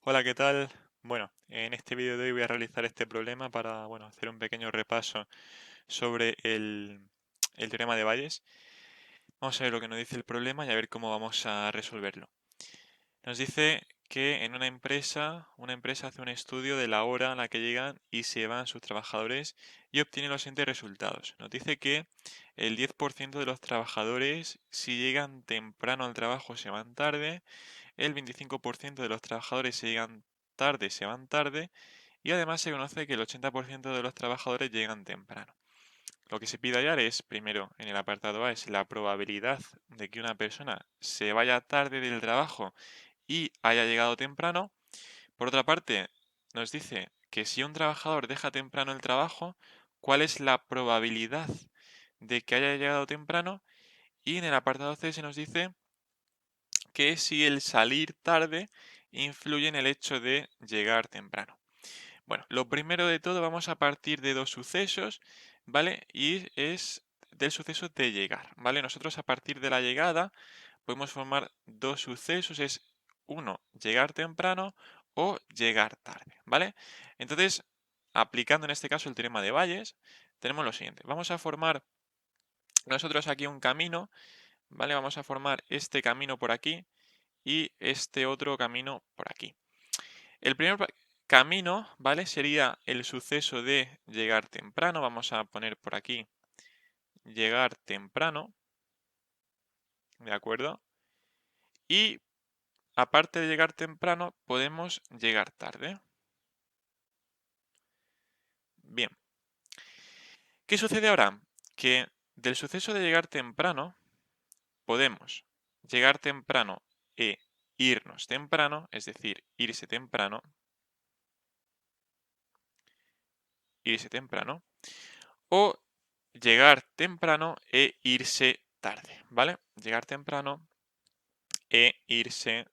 Hola, ¿qué tal? Bueno, en este vídeo de hoy voy a realizar este problema para, hacer un pequeño repaso sobre el teorema de Bayes. Vamos a ver lo que nos dice el problema y a ver cómo vamos a resolverlo. Nos dice que en una empresa hace un estudio de la hora a la que llegan y se van sus trabajadores y obtiene los siguientes resultados. Nos dice que el 10% de los trabajadores, si llegan temprano al trabajo, se van tarde, el 25% de los trabajadores si llegan tarde se van tarde y además se conoce que el 80% de los trabajadores llegan temprano. Lo que se pide hallar es, primero, en el apartado A, es la probabilidad de que una persona se vaya tarde del trabajo y haya llegado temprano. Por otra parte, nos dice que si un trabajador deja temprano el trabajo, ¿cuál es la probabilidad de que haya llegado temprano? Y en el apartado C se nos dice que si el salir tarde influye en el hecho de llegar temprano. Bueno, lo primero de todo vamos a partir de dos sucesos, ¿vale? Y es del suceso de llegar, ¿vale? Nosotros a partir de la llegada podemos formar dos sucesos, es uno, llegar temprano o llegar tarde, ¿vale? Entonces, aplicando en este caso el teorema de Bayes, tenemos lo siguiente. Vamos a formar nosotros aquí un camino, ¿vale? Vamos a formar este camino por aquí y este otro camino por aquí. El primer camino, ¿vale? Sería el suceso de llegar temprano. Vamos a poner por aquí llegar temprano, ¿de acuerdo? Y aparte de llegar temprano, podemos llegar tarde. Bien. ¿Qué sucede ahora? Que del suceso de llegar temprano, podemos llegar temprano e irnos temprano, es decir, irse temprano, o llegar temprano e irse tarde, ¿vale? Llegar temprano e irse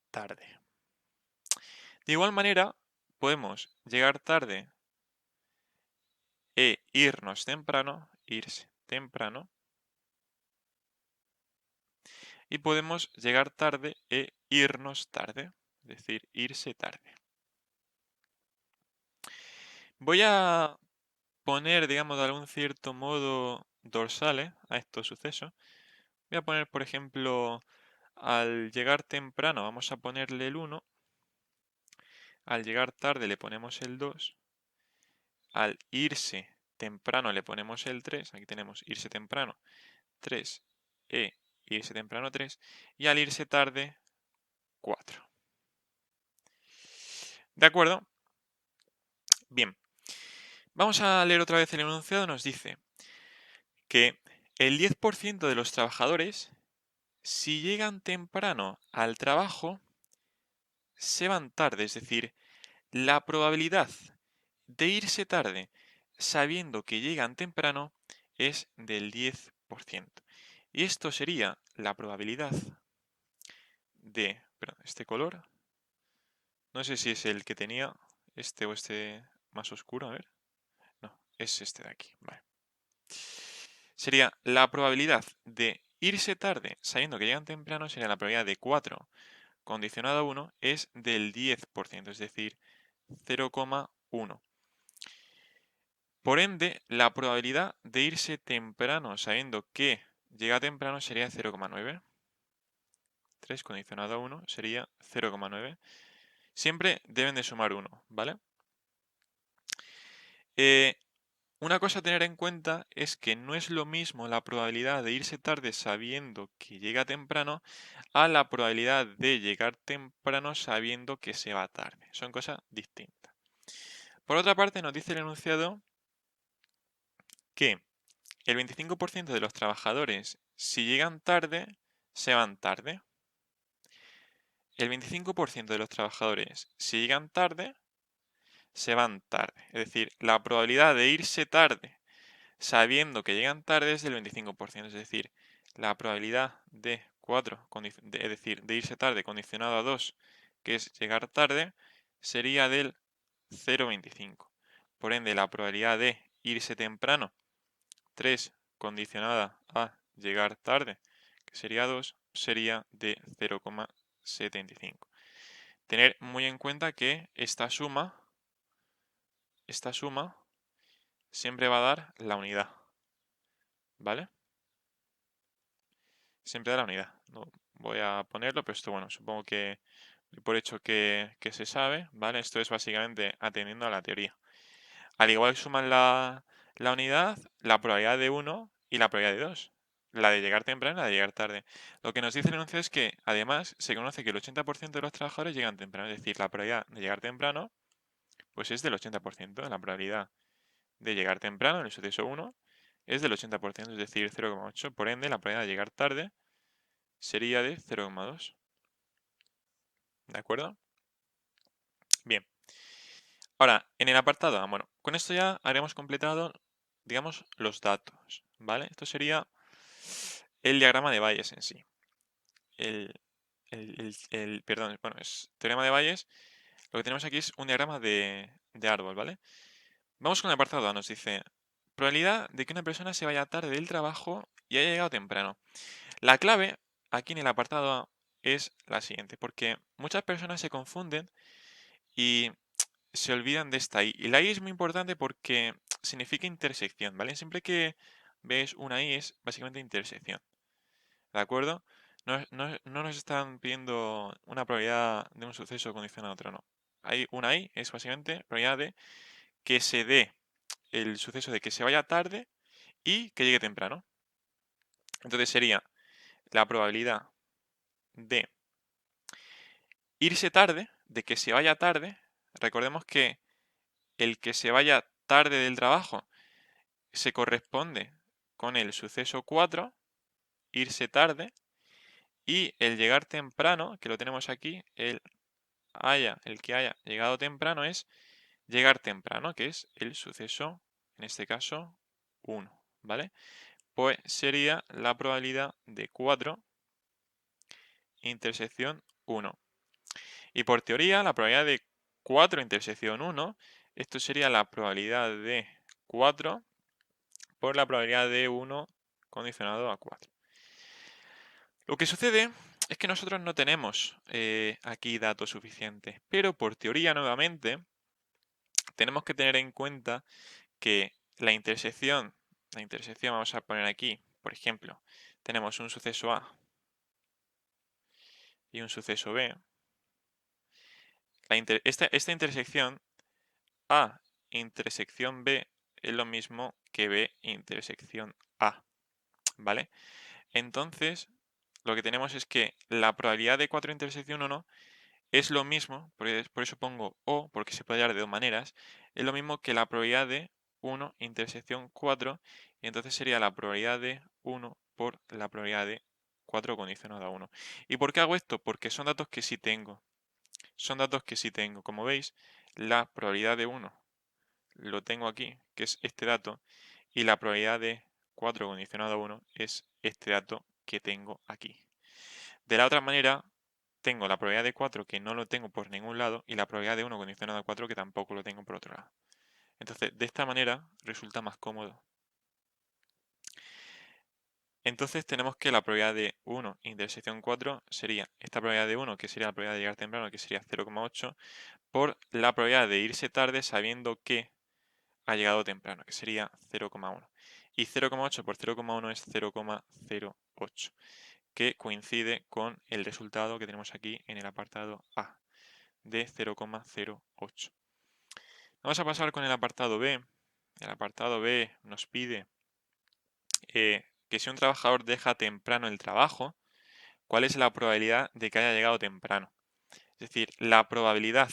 tarde. De igual manera, podemos llegar tarde e irse temprano, y podemos llegar tarde e irnos tarde, es decir, irse tarde. Voy a poner, digamos, de algún cierto modo dorsales a estos sucesos. Voy a poner, por ejemplo, al llegar temprano vamos a ponerle el 1, al llegar tarde le ponemos el 2, al irse temprano le ponemos el 3, aquí tenemos irse temprano 3 e irse temprano 3, y al irse tarde 4. ¿De acuerdo? Bien, vamos a leer otra vez el enunciado. Nos dice que el 10% de los trabajadores, si llegan temprano al trabajo, se van tarde, es decir, la probabilidad de irse tarde sabiendo que llegan temprano es del 10%. Y esto sería la probabilidad de, perdón, este color, no sé si es el que tenía, este o este más oscuro, a ver, no, es este de aquí, vale. Sería la probabilidad de irse tarde sabiendo que llegan temprano, sería la probabilidad de 4 condicionado a 1 es del 10%, es decir, 0,1. Por ende, la probabilidad de irse temprano sabiendo que llega temprano sería 0,9. 3 condicionado a 1 sería 0,9. Siempre deben de sumar 1, ¿vale? Una cosa a tener en cuenta es que no es lo mismo la probabilidad de irse tarde sabiendo que llega temprano a la probabilidad de llegar temprano sabiendo que se va tarde. Son cosas distintas. Por otra parte, nos dice el enunciado que el 25% de los trabajadores, si llegan tarde, se van tarde. El 25% de los trabajadores, si llegan tarde, se van tarde. Es decir, la probabilidad de irse tarde sabiendo que llegan tarde es del 25%. Es decir, la probabilidad de 4, es decir, de irse tarde condicionado a 2, que es llegar tarde, sería del 0,25. Por ende, la probabilidad de irse temprano, 3 condicionada a llegar tarde, que sería 2, sería de 0,75. tener muy en cuenta que esta suma siempre va a dar la unidad, ¿vale? Siempre da la unidad. No voy a ponerlo, pero esto, bueno, supongo que por hecho que se sabe, ¿vale? Esto es básicamente atendiendo a la teoría. Al igual que suman la unidad, la probabilidad de 1 y la probabilidad de 2. La de llegar temprano y la de llegar tarde. Lo que nos dice el enunciado es que, además, se conoce que el 80% de los trabajadores llegan temprano. Es decir, la probabilidad de llegar temprano, pues es del 80%. La probabilidad de llegar temprano en el suceso 1 es del 80%, es decir, 0,8. Por ende, la probabilidad de llegar tarde sería de 0,2. ¿De acuerdo? Bien. Ahora, en el apartado A, bueno, con esto ya haremos completado, digamos, los datos, ¿vale? Esto sería el diagrama de Bayes en sí. Perdón, bueno, es teorema de Bayes. Lo que tenemos aquí es un diagrama de árbol, ¿vale? Vamos con el apartado A, nos dice, probabilidad de que una persona se vaya tarde del trabajo y haya llegado temprano. La clave aquí en el apartado A es la siguiente, porque muchas personas se confunden y se olvidan de esta I. Y la I es muy importante porque significa intersección, ¿vale? Siempre que ves una I es básicamente intersección, ¿de acuerdo? No nos están pidiendo una probabilidad de un suceso condicionado a otro, no. Hay una I, es básicamente probabilidad de que se dé el suceso de que se vaya tarde y que llegue temprano. Entonces sería la probabilidad de irse tarde, de que se vaya tarde. Recordemos que el que se vaya tarde del trabajo se corresponde con el suceso 4, irse tarde, y el llegar temprano, que lo tenemos aquí, el que haya llegado temprano es llegar temprano, que es el suceso, en este caso, 1, ¿vale? Pues sería la probabilidad de 4 intersección 1. Y por teoría, la probabilidad de 4 intersección 1, esto sería la probabilidad de 4 por la probabilidad de 1 condicionado a 4. Lo que sucede es que nosotros no tenemos aquí datos suficientes, pero por teoría nuevamente tenemos que tener en cuenta que la intersección vamos a poner aquí, por ejemplo, tenemos un suceso A y un suceso B. Esta intersección A intersección B es lo mismo que B intersección A, ¿vale? Entonces, lo que tenemos es que la probabilidad de 4 intersección 1 es lo mismo, por eso pongo O, porque se puede dar de dos maneras, es lo mismo que la probabilidad de 1 intersección 4, y entonces sería la probabilidad de 1 por la probabilidad de 4 condicionado a 1. ¿Y por qué hago esto? Porque son datos que sí tengo. Son datos que sí tengo. Como veis, la probabilidad de 1 lo tengo aquí, que es este dato, y la probabilidad de 4 condicionado a 1 es este dato que tengo aquí. De la otra manera, tengo la probabilidad de 4 que no lo tengo por ningún lado y la probabilidad de 1 condicionado a 4 que tampoco lo tengo por otro lado. Entonces, de esta manera resulta más cómodo. Entonces tenemos que la probabilidad de 1 intersección 4 sería esta probabilidad de 1, que sería la probabilidad de llegar temprano, que sería 0,8, por la probabilidad de irse tarde sabiendo que ha llegado temprano, que sería 0,1. Y 0,8 por 0,1 es 0,08, que coincide con el resultado que tenemos aquí en el apartado A, de 0,08. Vamos a pasar con el apartado B. El apartado B nos pide que si un trabajador deja temprano el trabajo, ¿cuál es la probabilidad de que haya llegado temprano? Es decir, la probabilidad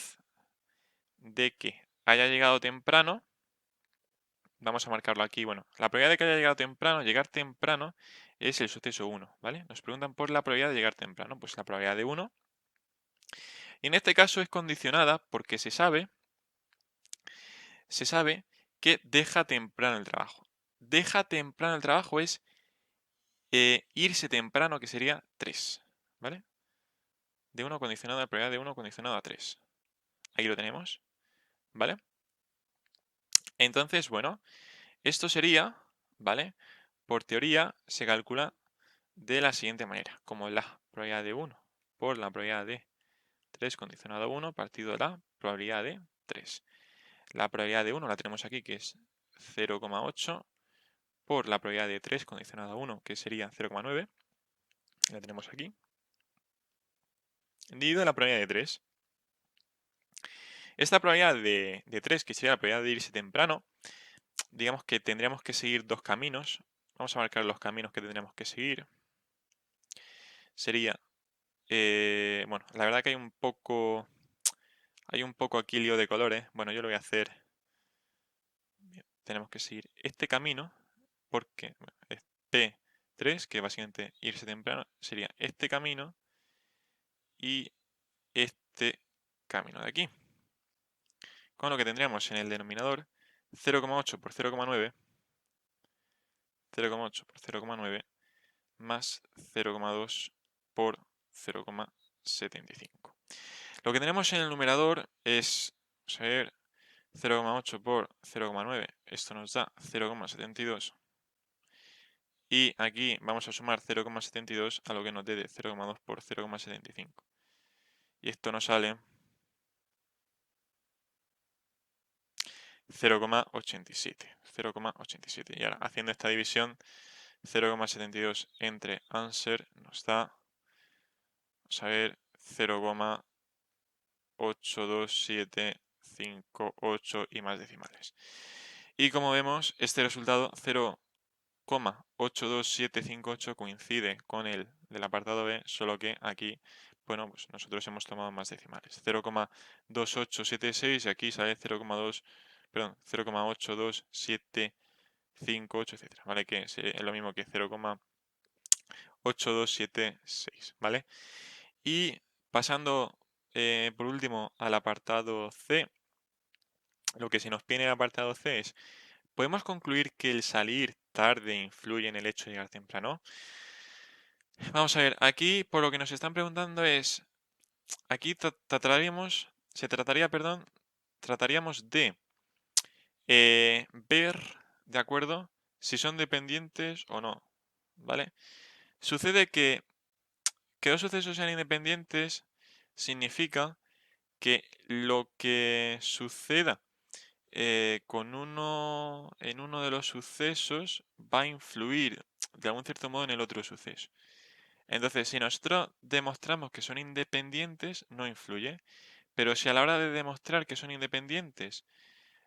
de que haya llegado temprano, vamos a marcarlo aquí, bueno, la probabilidad de que haya llegado temprano, llegar temprano, es el suceso 1, ¿vale? Nos preguntan por la probabilidad de llegar temprano, pues la probabilidad de 1. Y en este caso es condicionada porque se sabe que deja temprano el trabajo. Deja temprano el trabajo es irse temprano, que sería 3, ¿vale? De 1 condicionado a la probabilidad de 1 condicionado a 3. Ahí lo tenemos, ¿vale? Entonces, bueno, esto sería, ¿vale? Por teoría se calcula de la siguiente manera, como la probabilidad de 1 por la probabilidad de 3 condicionado a 1 partido de la probabilidad de 3. La probabilidad de 1 la tenemos aquí, que es 0,8 por la probabilidad de 3 condicionado a 1, que sería 0,9. La tenemos aquí. Dividido la probabilidad de 3. Esta probabilidad de 3, que sería la probabilidad de irse temprano, digamos que tendríamos que seguir dos caminos. Vamos a marcar los caminos que tendríamos que seguir. Sería, bueno, la verdad que hay un poco aquí lío de colores. Bueno, yo lo voy a hacer. Bien, tenemos que seguir este camino porque es P3, que básicamente irse temprano, sería este camino y este camino de aquí. Con lo que tendríamos en el denominador 0,8 por 0,9, 0,8 por 0,9 más 0,2 por 0,75. Lo que tenemos en el numerador es, vamos a ver, 0,8 por 0,9, esto nos da 0,72. Y aquí vamos a sumar 0,72 a lo que nos dé de 0,2 por 0,75. Y esto nos sale 0,87. 0,87. Y ahora, haciendo esta división, 0,72 entre answer nos da, vamos a ver, 0,82758 y más decimales. Y como vemos, este resultado 0,82758 coincide con el del apartado B, solo que aquí, bueno, pues nosotros hemos tomado más decimales. 0,2876 y aquí sale 0,8278, etcétera, ¿vale? Que es lo mismo que 0,8276, ¿vale? Y pasando por último al apartado C, lo que se nos viene el apartado C es, ¿podemos concluir que el salir tarde influye en el hecho de llegar temprano? Vamos a ver, aquí por lo que nos están preguntando es, aquí trataríamos de ver, ¿de acuerdo? Si son dependientes o no, ¿vale? Sucede que dos sucesos sean independientes significa que lo que suceda en uno de los sucesos va a influir de algún cierto modo en el otro suceso. Entonces, si nosotros demostramos que son independientes, no influye. Pero si a la hora de demostrar que son independientes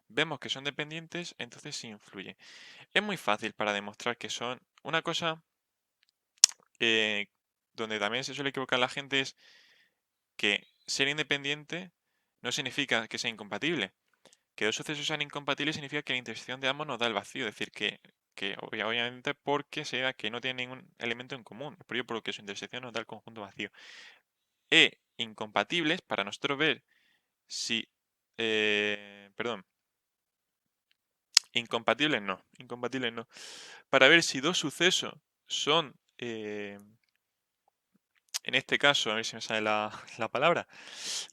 vemos que son dependientes, entonces sí influye. Es muy fácil para demostrar que son. Una cosa donde también se suele equivocar la gente es que ser independiente no significa que sea incompatible. Que dos sucesos sean incompatibles significa que la intersección de ambos nos da el vacío, es decir, que obviamente porque sea que no tienen ningún elemento en común, por ello por lo que su intersección nos da el conjunto vacío. E incompatibles, para nosotros ver si, perdón, incompatibles no. Para ver si dos sucesos son, en este caso, a ver si me sale la palabra,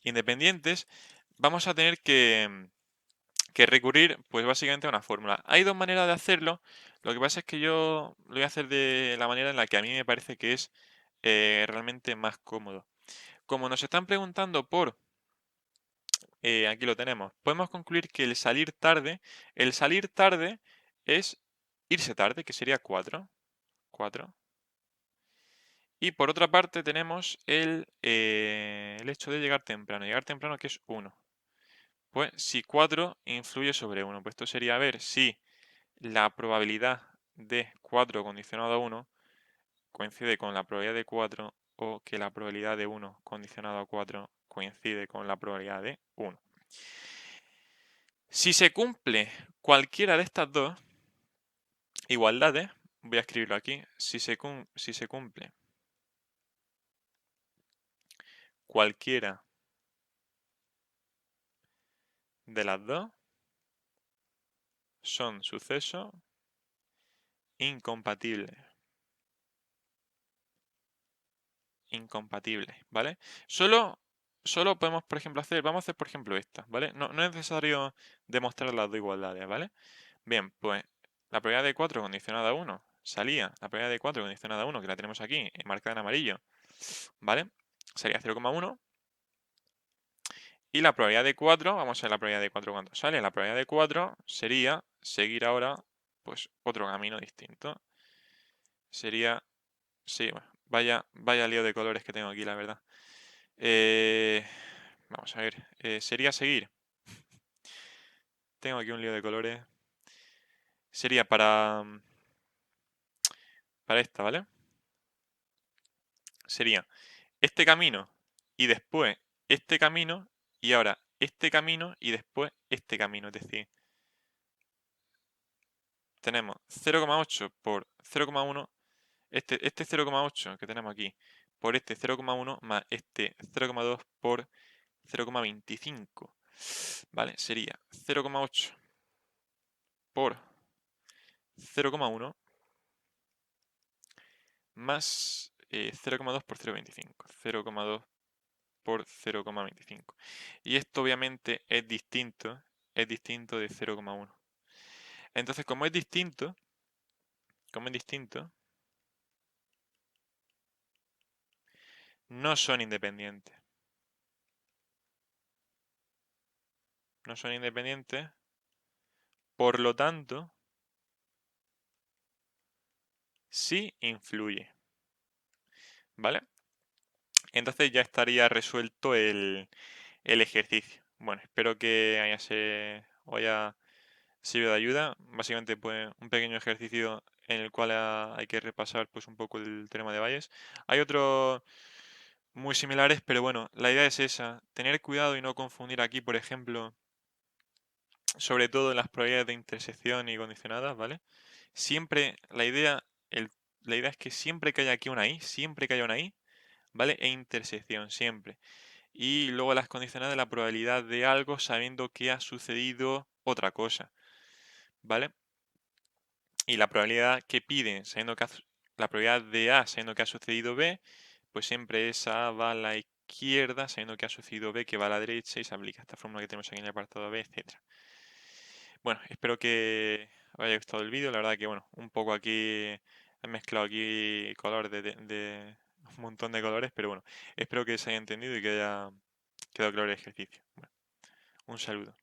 independientes, vamos a tener que recurrir, pues básicamente a una fórmula. Hay dos maneras de hacerlo. Lo que pasa es que yo lo voy a hacer de la manera en la que a mí me parece que es realmente más cómodo. Como nos están preguntando por, aquí lo tenemos, podemos concluir que el salir tarde es irse tarde, que sería 4. 4. Y por otra parte tenemos el hecho de llegar temprano. Llegar temprano que es 1. Pues si 4 influye sobre 1, pues esto sería ver si la probabilidad de 4 condicionado a 1 coincide con la probabilidad de 4 o que la probabilidad de 1 condicionado a 4 coincide con la probabilidad de 1. Si se cumple cualquiera de estas dos igualdades, voy a escribirlo aquí, si se cumple cualquiera de las dos, son sucesos incompatibles. ¿Vale? Solo podemos, por ejemplo, vamos a hacer, por ejemplo, esta, ¿vale? No es necesario demostrar las dos igualdades, ¿vale? Bien, pues la probabilidad de 4 condicionada a 1 salía, la probabilidad de 4 condicionada a 1, que la tenemos aquí, marcada en amarillo, ¿vale? Sería 0,1 Y la probabilidad de 4, vamos a ver la probabilidad de 4 cuánto sale. La probabilidad de 4 sería seguir ahora pues otro camino distinto. Sería, sí, bueno, vaya lío de colores que tengo aquí, la verdad. Eh, vamos a ver, sería seguir. Tengo aquí un lío de colores. Sería para esta, ¿vale? Sería este camino y después este camino y ahora este camino y después este camino. Es decir, tenemos 0,8 por 0,1, este 0,8 que tenemos aquí, por este 0,1 más este 0,2 por 0,25. ¿Vale? Sería 0,8 por 0,1 más 0,2 por 0,25. 0,2 por 0,25. Y esto obviamente es distinto de 0,1. Entonces, como es distinto, no son independientes. No son independientes, por lo tanto, sí influye. ¿Vale? Entonces ya estaría resuelto el ejercicio. Bueno, espero que haya sido de ayuda. Básicamente, pues, un pequeño ejercicio en el cual hay que repasar pues un poco el teorema de Bayes. Hay otros muy similares, pero bueno, la idea es esa, tener cuidado y no confundir aquí, por ejemplo, sobre todo en las probabilidades de intersección y condicionadas, ¿vale? Siempre la idea es que siempre que haya aquí una i, siempre que haya una i, ¿vale? E intersección, siempre. Y luego las condicionadas de la probabilidad de algo sabiendo que ha sucedido otra cosa, ¿vale? Y la probabilidad que piden, la probabilidad de A sabiendo que ha sucedido B, pues siempre esa va a la izquierda, sabiendo que ha sucedido B, que va a la derecha y se aplica esta fórmula que tenemos aquí en el apartado B, etcétera. Bueno, espero que os haya gustado el vídeo. La verdad que, bueno, un poco aquí he mezclado aquí colores de un montón de colores, pero bueno, espero que se haya entendido y que haya quedado claro el ejercicio. Bueno, un saludo.